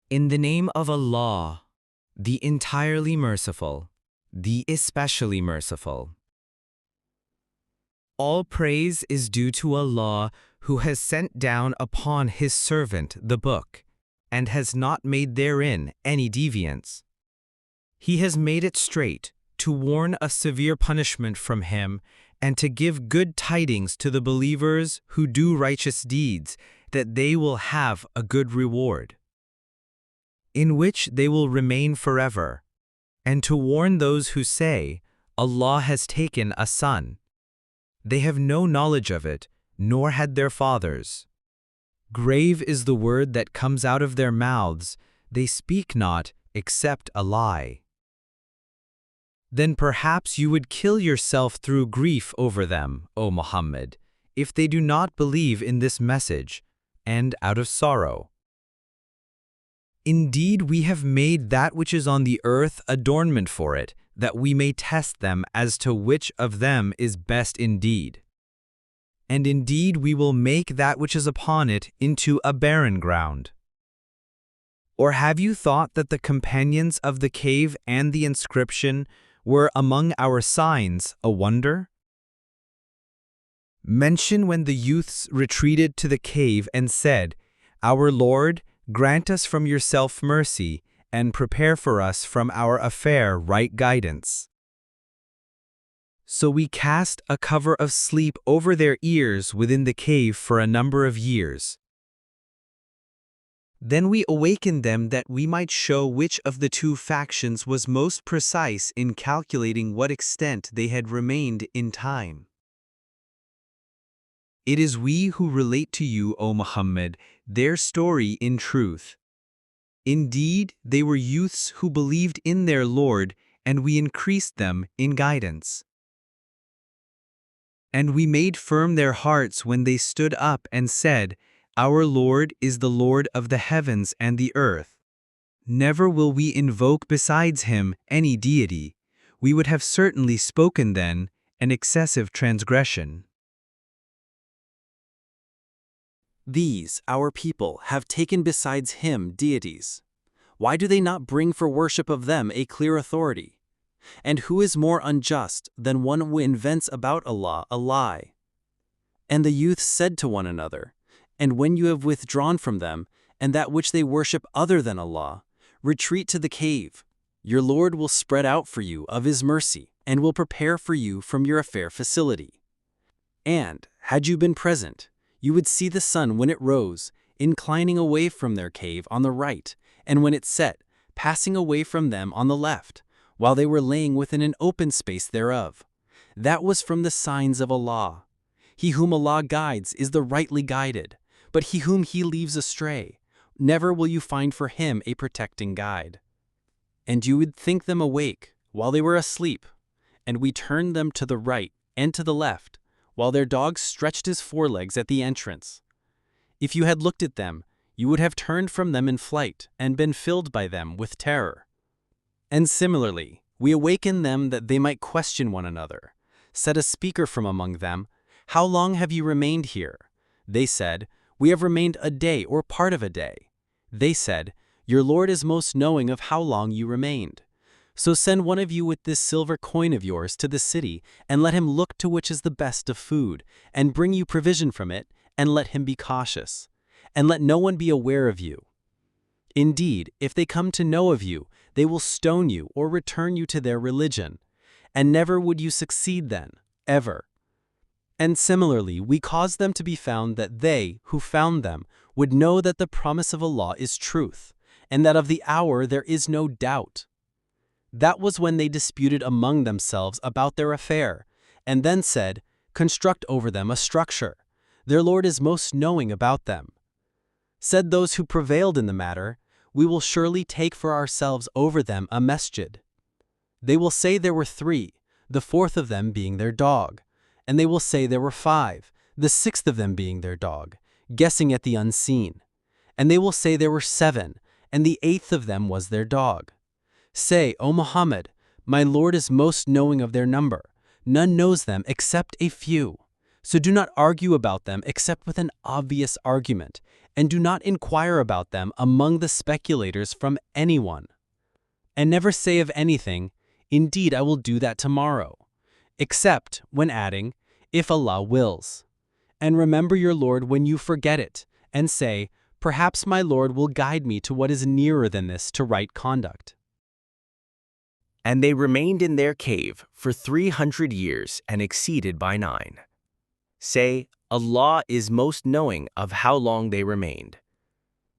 In the name of Allah, the entirely merciful, the especially merciful. All praise is due to Allah, who has sent down upon His servant the book, and has not made therein any deviance. He has made it straight, to warn a severe punishment from Him, and to give good tidings to the believers who do righteous deeds, that they will have a good reward, in which they will remain forever, and to warn those who say, Allah has taken a son. They have no knowledge of it, nor had their fathers. Grave is the word that comes out of their mouths, they speak not except a lie. Then perhaps you would kill yourself through grief over them, O Muhammad, if they do not believe in this message, and out of sorrow. Indeed, we have made that which is on the earth adornment for it, that we may test them as to which of them is best indeed. And indeed we will make that which is upon it into a barren ground. Or have you thought that the companions of the cave and the inscription were among our signs a wonder? Mention when the youths retreated to the cave and said, Our Lord, grant us from yourself mercy, and prepare for us from our affair right guidance. So we cast a cover of sleep over their ears within the cave for a number of years. Then we awakened them that we might show which of the two factions was most precise in calculating what extent they had remained in time. It is we who relate to you, O Muhammad, their story in truth. Indeed, they were youths who believed in their Lord, and we increased them in guidance. And we made firm their hearts when they stood up and said, Our Lord is the Lord of the heavens and the earth. Never will we invoke besides Him any deity. We would have certainly spoken then an excessive transgression. These, our people, have taken besides Him deities. Why do they not bring for worship of them a clear authority? And who is more unjust than one who invents about Allah a lie? And the youth said to one another, And when you have withdrawn from them, and that which they worship other than Allah, retreat to the cave. Your Lord will spread out for you of His mercy, and will prepare for you from your affair facility. And, had you been present, you would see the sun when it rose, inclining away from their cave on the right, and when it set, passing away from them on the left, while they were laying within an open space thereof. That was from the signs of Allah. He whom Allah guides is the rightly guided, but he whom He leaves astray, never will you find for him a protecting guide. And you would think them awake while they were asleep, and we turned them to the right and to the left, while their dog stretched his forelegs at the entrance. If you had looked at them, you would have turned from them in flight and been filled by them with terror. And similarly, we awakened them that they might question one another. Said a speaker from among them, How long have you remained here? They said, We have remained a day or part of a day. They said, Your Lord is most knowing of how long you remained. So send one of you with this silver coin of yours to the city, and let him look to which is the best of food, and bring you provision from it, and let him be cautious. And let no one be aware of you. Indeed, if they come to know of you, they will stone you or return you to their religion, and never would you succeed then, ever. And similarly, we caused them to be found that they, who found them, would know that the promise of Allah is truth, and that of the hour there is no doubt. That was when they disputed among themselves about their affair, and then said, Construct over them a structure. Their Lord is most knowing about them. Said those who prevailed in the matter, We will surely take for ourselves over them a masjid. They will say there were 3, the 4th of them being their dog, and they will say there were 5, the 6th of them being their dog, guessing at the unseen. And they will say there were 7, and the 8th of them was their dog. Say, O Muhammad, my Lord is most knowing of their number. None knows them except a few. So do not argue about them except with an obvious argument, and do not inquire about them among the speculators from anyone. And never say of anything, "Indeed, I will do that tomorrow," except when adding, "if Allah wills." And remember your Lord when you forget it, and say, "Perhaps my Lord will guide me to what is nearer than this to right conduct." And they remained in their cave for 300 years and exceeded by 9. Say, Allah is most knowing of how long they remained.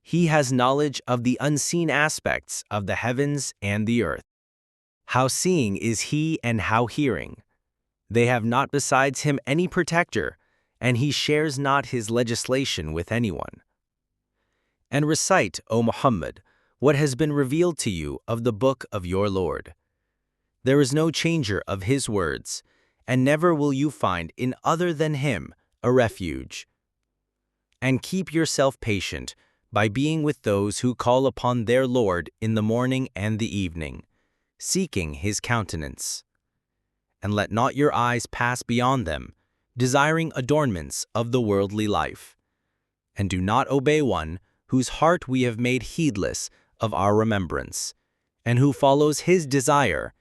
He has knowledge of the unseen aspects of the heavens and the earth. How seeing is He and how hearing. They have not besides Him any protector, and He shares not His legislation with anyone. And recite, O Muhammad, what has been revealed to you of the book of your Lord. There is no changer of His words, and never will you find in other than Him a refuge. And keep yourself patient by being with those who call upon their Lord in the morning and the evening, seeking His countenance. And let not your eyes pass beyond them, desiring adornments of the worldly life. And do not obey one whose heart we have made heedless of our remembrance, and who follows his desire,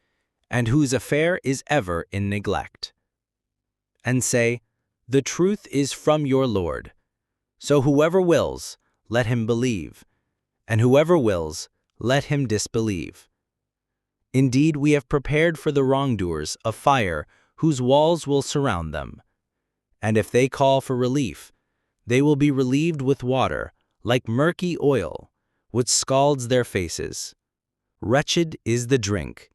and whose affair is ever in neglect. And say, the truth is from your Lord. So whoever wills, let him believe, and whoever wills, let him disbelieve. Indeed, we have prepared for the wrongdoers a fire whose walls will surround them. And if they call for relief, they will be relieved with water, like murky oil, which scalds their faces. Wretched is the drink,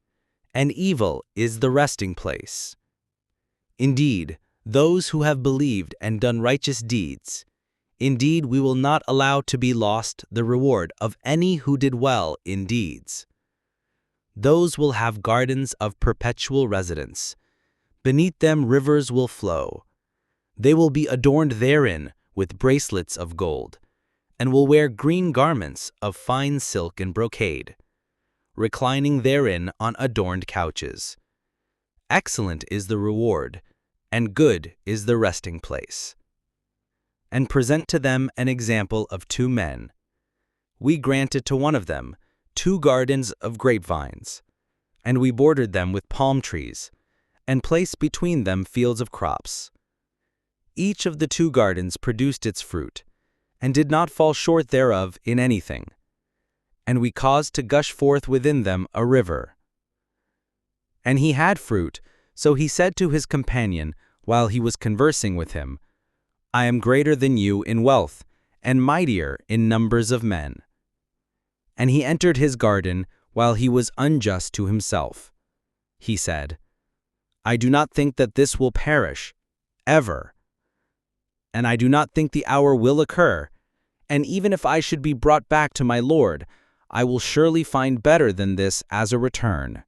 and evil is the resting place. Indeed, those who have believed and done righteous deeds, indeed we will not allow to be lost the reward of any who did well in deeds. Those will have gardens of perpetual residence. Beneath them rivers will flow. They will be adorned therein with bracelets of gold, and will wear green garments of fine silk and brocade, reclining therein on adorned couches. Excellent is the reward, and good is the resting place. And present to them an example of 2 men. We granted to one of them 2 gardens of grapevines, and we bordered them with palm trees, and placed between them fields of crops. Each of the 2 gardens produced its fruit, and did not fall short thereof in anything. And we caused to gush forth within them a river. And he had fruit, so he said to his companion, while he was conversing with him, I am greater than you in wealth, and mightier in numbers of men. And he entered his garden while he was unjust to himself. He said, I do not think that this will perish, ever. And I do not think the hour will occur, and even if I should be brought back to my Lord, I will surely find better than this as a return.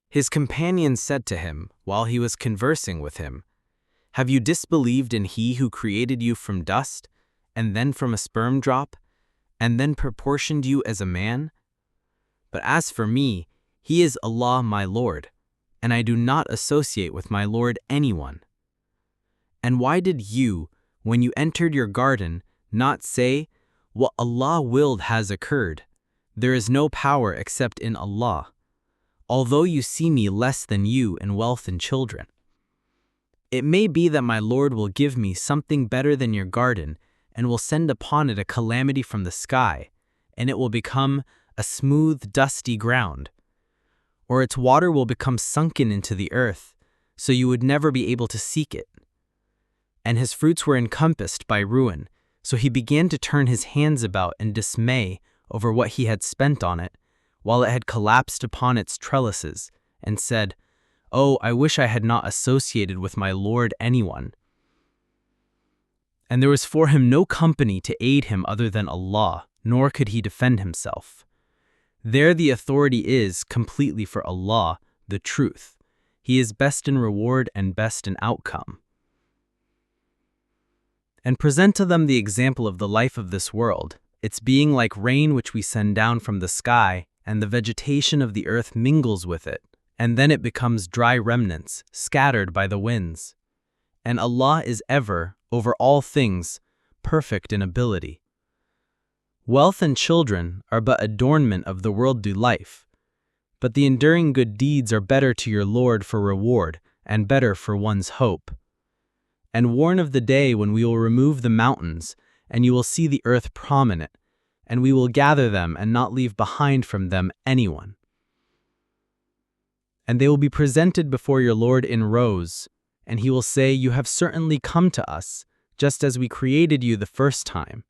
His companions said to him, while he was conversing with him, Have you disbelieved in He who created you from dust, and then from a sperm drop, and then proportioned you as a man? But as for me, He is Allah my Lord, and I do not associate with my Lord anyone. And why did you, when you entered your garden, not say, What Allah willed has occurred? There is no power except in Allah, although you see me less than you in wealth and children. It may be that my Lord will give me something better than your garden, and will send upon it a calamity from the sky, and it will become a smooth, dusty ground. Or its water will become sunken into the earth, so you would never be able to seek it. And his fruits were encompassed by ruin, so he began to turn his hands about in dismay over what he had spent on it, while it had collapsed upon its trellises, and said, Oh, I wish I had not associated with my Lord anyone. And there was for him no company to aid him other than Allah, nor could he defend himself. There the authority is completely for Allah, the truth. He is best in reward and best in outcome. And present to them the example of the life of this world, its being like rain which we send down from the sky, and the vegetation of the earth mingles with it, and then it becomes dry remnants, scattered by the winds. And Allah is ever, over all things, perfect in ability. Wealth and children are but adornment of the worldly life, but the enduring good deeds are better to your Lord for reward and better for one's hope. And warn of the day when we will remove the mountains, and you will see the earth prominent, and we will gather them and not leave behind from them anyone. And they will be presented before your Lord in rows, and he will say, "You have certainly come to us, just as we created you the first time,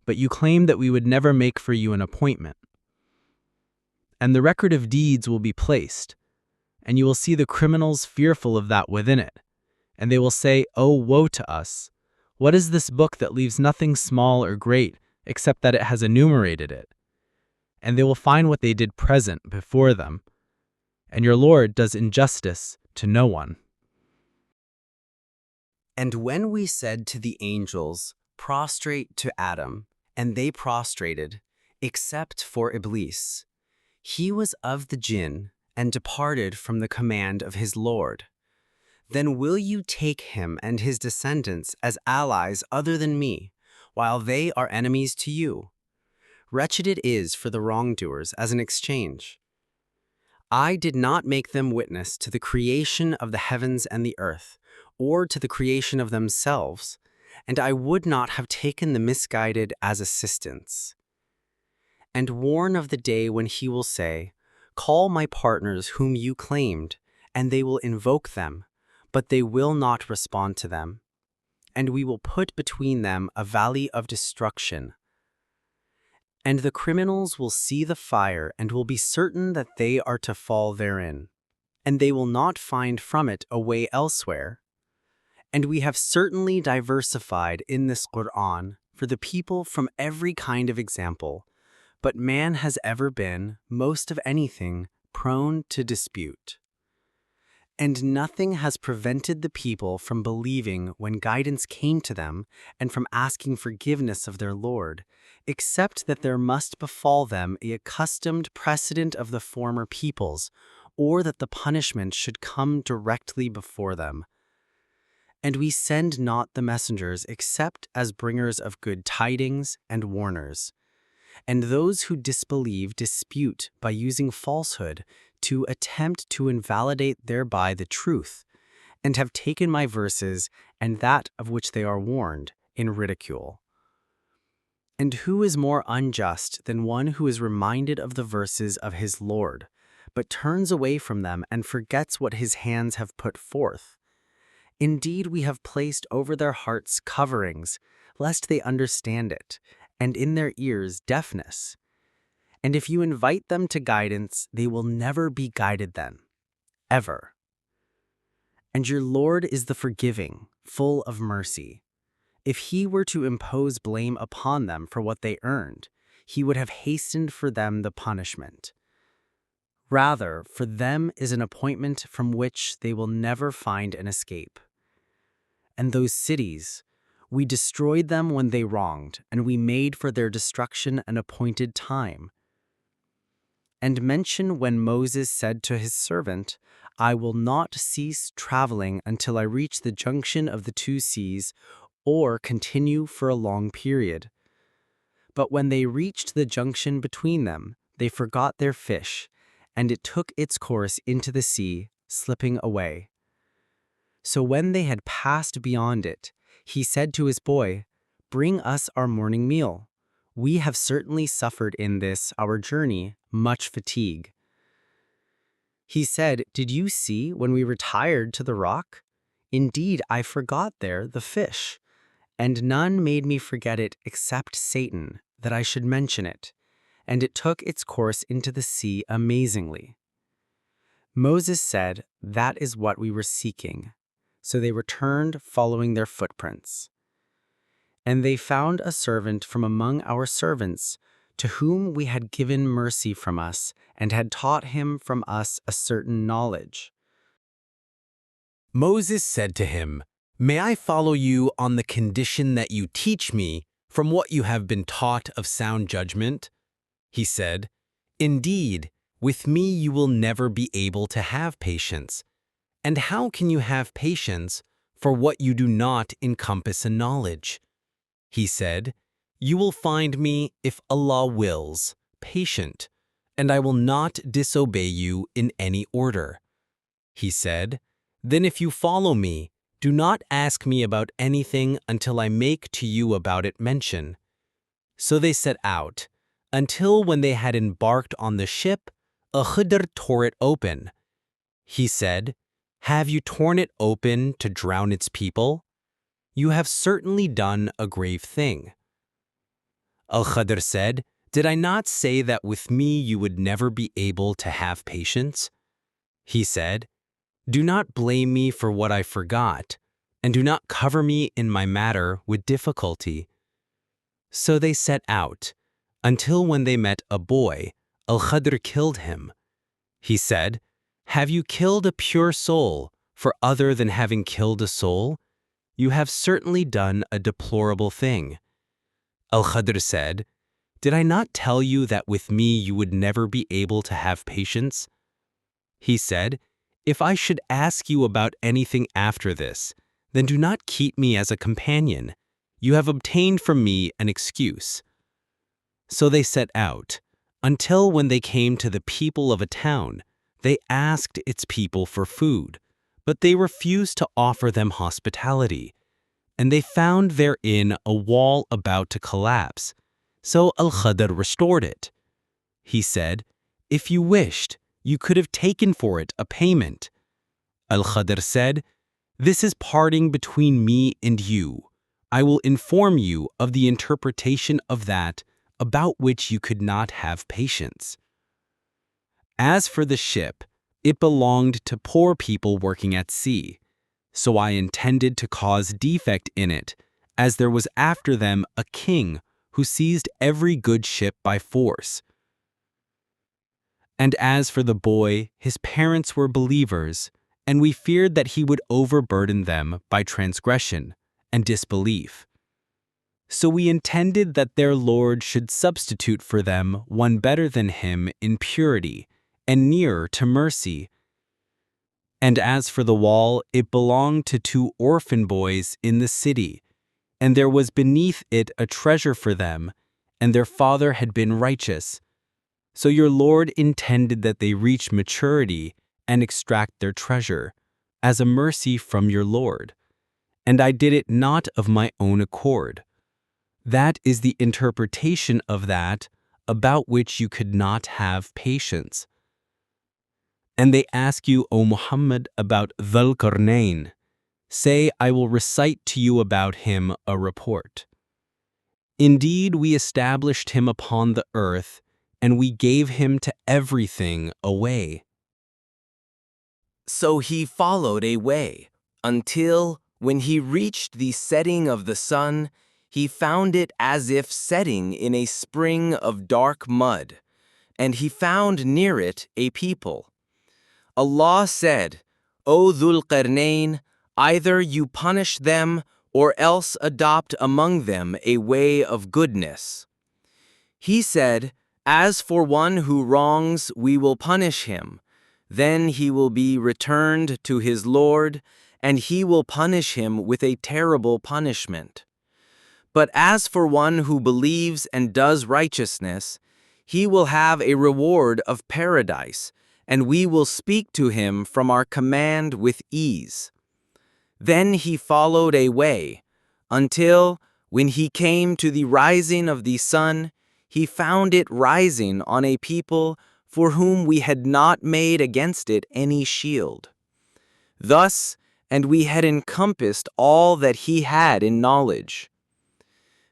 but you claimed that we would never make for you an appointment." And the record of deeds will be placed, and you will see the criminals fearful of that within it, and they will say, "Oh, woe to us! What is this book that leaves nothing small or great, except that it has enumerated it?" And they will find what they did present before them, and your Lord does injustice to no one. And when we said to the angels, "Prostrate to Adam," and they prostrated, except for Iblis, he was of the jinn and departed from the command of his Lord. Then will you take him and his descendants as allies other than me, while they are enemies to you? Wretched it is for the wrongdoers as an exchange. I did not make them witness to the creation of the heavens and the earth, or to the creation of themselves, and I would not have taken the misguided as assistants. And warn of the day when he will say, "Call my partners whom you claimed," and they will invoke them, but they will not respond to them. And we will put between them a valley of destruction. And the criminals will see the fire and will be certain that they are to fall therein, and they will not find from it a way elsewhere. And we have certainly diversified in this Qur'an for the people from every kind of example, but man has ever been, most of anything, prone to dispute. And nothing has prevented the people from believing when guidance came to them and from asking forgiveness of their Lord, except that there must befall them a accustomed precedent of the former peoples, or that the punishment should come directly before them. And we send not the messengers except as bringers of good tidings and warners. And those who disbelieve dispute by using falsehood to attempt to invalidate thereby the truth, and have taken my verses and that of which they are warned in ridicule. And who is more unjust than one who is reminded of the verses of his Lord, but turns away from them and forgets what his hands have put forth? Indeed, we have placed over their hearts coverings, lest they understand it, and in their ears deafness. And if you invite them to guidance, they will never be guided then, ever. And your Lord is the forgiving, full of mercy. If he were to impose blame upon them for what they earned, he would have hastened for them the punishment. Rather, for them is an appointment from which they will never find an escape. And those cities, we destroyed them when they wronged, and we made for their destruction an appointed time. And mention when Moses said to his servant, "I will not cease traveling until I reach the junction of the two seas, or continue for a long period." But when they reached the junction between them, they forgot their fish, and it took its course into the sea, slipping away. So when they had passed beyond it, he said to his boy, "Bring us our morning meal. We have certainly suffered in this, our journey, much fatigue." He said, "Did you see when we retired to the rock? Indeed, I forgot there the fish, and none made me forget it except Satan, that I should mention it, and it took its course into the sea amazingly." Moses said, "That is what we were seeking." So they returned following their footprints. And they found a servant from among our servants, to whom we had given mercy from us, and had taught him from us a certain knowledge. Moses said to him, "May I follow you on the condition that you teach me from what you have been taught of sound judgment?" He said, "Indeed, with me you will never be able to have patience. And how can you have patience for what you do not encompass in knowledge? He said, "You will find me, if Allah wills, patient, and I will not disobey you in any order." He said, "Then if you follow me, do not ask me about anything until I make to you about it mention." So they set out, until when they had embarked on the ship, Khidr tore it open. He said, "Have you torn it open to drown its people? You have certainly done a grave thing." Al-Khidr said, "Did I not say that with me you would never be able to have patience?" He said, "Do not blame me for what I forgot, and do not cover me in my matter with difficulty." So they set out, until when they met a boy, Al-Khidr killed him. He said, "Have you killed a pure soul, for other than having killed a soul? You have certainly done a deplorable thing." Al-Khidr said, "Did I not tell you that with me you would never be able to have patience?" He said, "If I should ask you about anything after this, then do not keep me as a companion. You have obtained from me an excuse." So they set out, until when they came to the people of a town, they asked its people for food, but they refused to offer them hospitality, and they found therein a wall about to collapse. So Al-Khidr restored it. He said, "If you wished, you could have taken for it a payment." Al-Khidr said, "This is parting between me and you. I will inform you of the interpretation of that about which you could not have patience." As for the ship, it belonged to poor people working at sea, so I intended to cause defect in it, as there was after them a king who seized every good ship by force. And as for the boy, his parents were believers, and we feared that he would overburden them by transgression and disbelief. So we intended that their Lord should substitute for them one better than him in purity and nearer to mercy. And as for the wall, it belonged to 2 orphan boys in the city, and there was beneath it a treasure for them, and their father had been righteous. So your Lord intended that they reach maturity and extract their treasure, as a mercy from your Lord. And I did it not of my own accord. That is the interpretation of that about which you could not have patience. And they ask you, O Muhammad, about Dhul-Qarnayn. Say, I will recite to you about him a report. Indeed, we established him upon the earth, and we gave him to everything a way. So he followed a way, until, when he reached the setting of the sun, he found it as if setting in a spring of dark mud, and he found near it a people. Allah said, "O Dhul-Qarnayn, either you punish them or else adopt among them a way of goodness." He said, "As for one who wrongs, we will punish him. Then he will be returned to his Lord, and he will punish him with a terrible punishment. But as for one who believes and does righteousness, he will have a reward of paradise, and we will speak to him from our command with ease." Then he followed a way, until, when he came to the rising of the sun, he found it rising on a people for whom we had not made against it any shield. Thus, and we had encompassed all that he had in knowledge.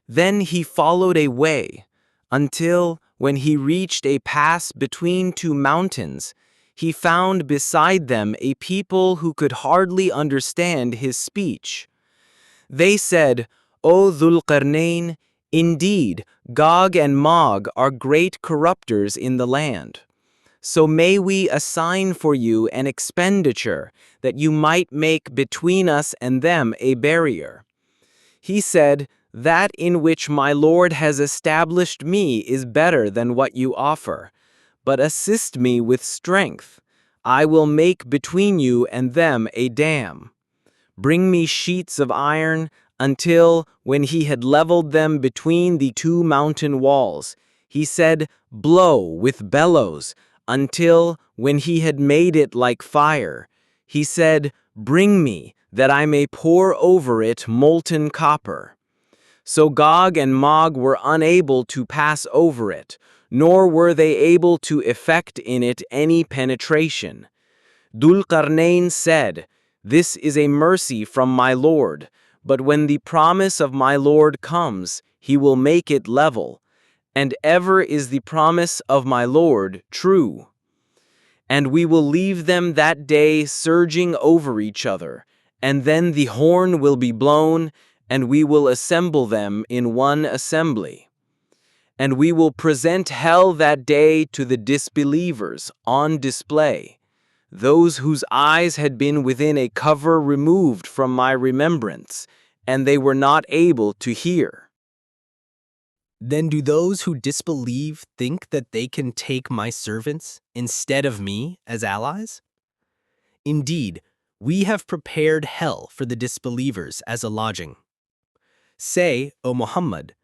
Then he followed a way, until, when he reached a pass between 2 mountains, he found beside them a people who could hardly understand his speech. They said, "O Dhul-Qarnayn, indeed, Gog and Mag are great corrupters in the land. So may we assign for you an expenditure, that you might make between us and them a barrier." He said, "That in which my Lord has established me is better than what you offer. But assist me with strength. I will make between you and them a dam. Bring me sheets of iron, until, when he had leveled them between the two mountain walls, he said, "Blow with bellows," until, when he had made it like fire, he said, "Bring me, that I may pour over it molten copper." So Gog and Mag were unable to pass over it, nor were they able to effect in it any penetration. Dhul-Qarnayn said, "This is a mercy from my Lord, but when the promise of my Lord comes, he will make it level, and ever is the promise of my Lord true. And we will leave them that day surging over each other, and then the horn will be blown, and we will assemble them in one assembly. And we will present hell that day to the disbelievers on display, those whose eyes had been within a cover removed from my remembrance, and they were not able to hear." Then do those who disbelieve think that they can take my servants instead of me as allies? Indeed, we have prepared hell for the disbelievers as a lodging. Say, O Muhammad,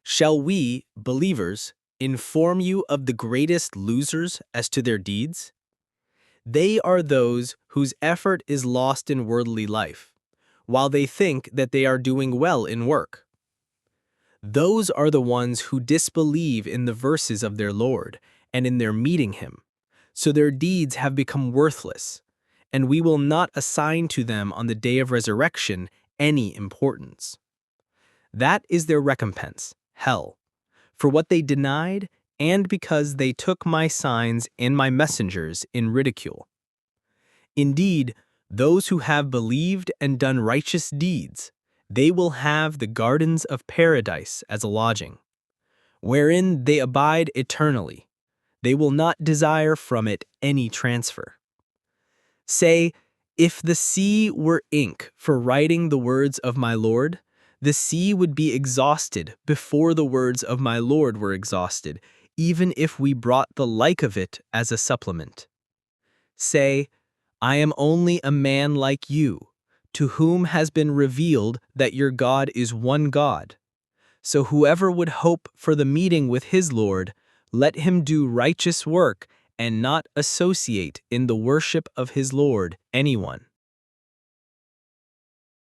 shall we, believers, inform you of the greatest losers as to their deeds? They are those whose effort is lost in worldly life, while they think that they are doing well in work. Those are the ones who disbelieve in the verses of their Lord and in their meeting him, so their deeds have become worthless, and we will not assign to them on the day of resurrection any importance. That is their recompense, hell, for what they denied and because they took my signs and my messengers in ridicule. Indeed, those who have believed and done righteous deeds, they will have the gardens of paradise as a lodging, wherein they abide eternally. They will not desire from it any transfer. Say, if the sea were ink for writing the words of my Lord, the sea would be exhausted before the words of my Lord were exhausted, even if we brought the like of it as a supplement. Say, I am only a man like you, to whom has been revealed that your God is one God. So whoever would hope for the meeting with his Lord, let him do righteous work and not associate in the worship of his Lord anyone.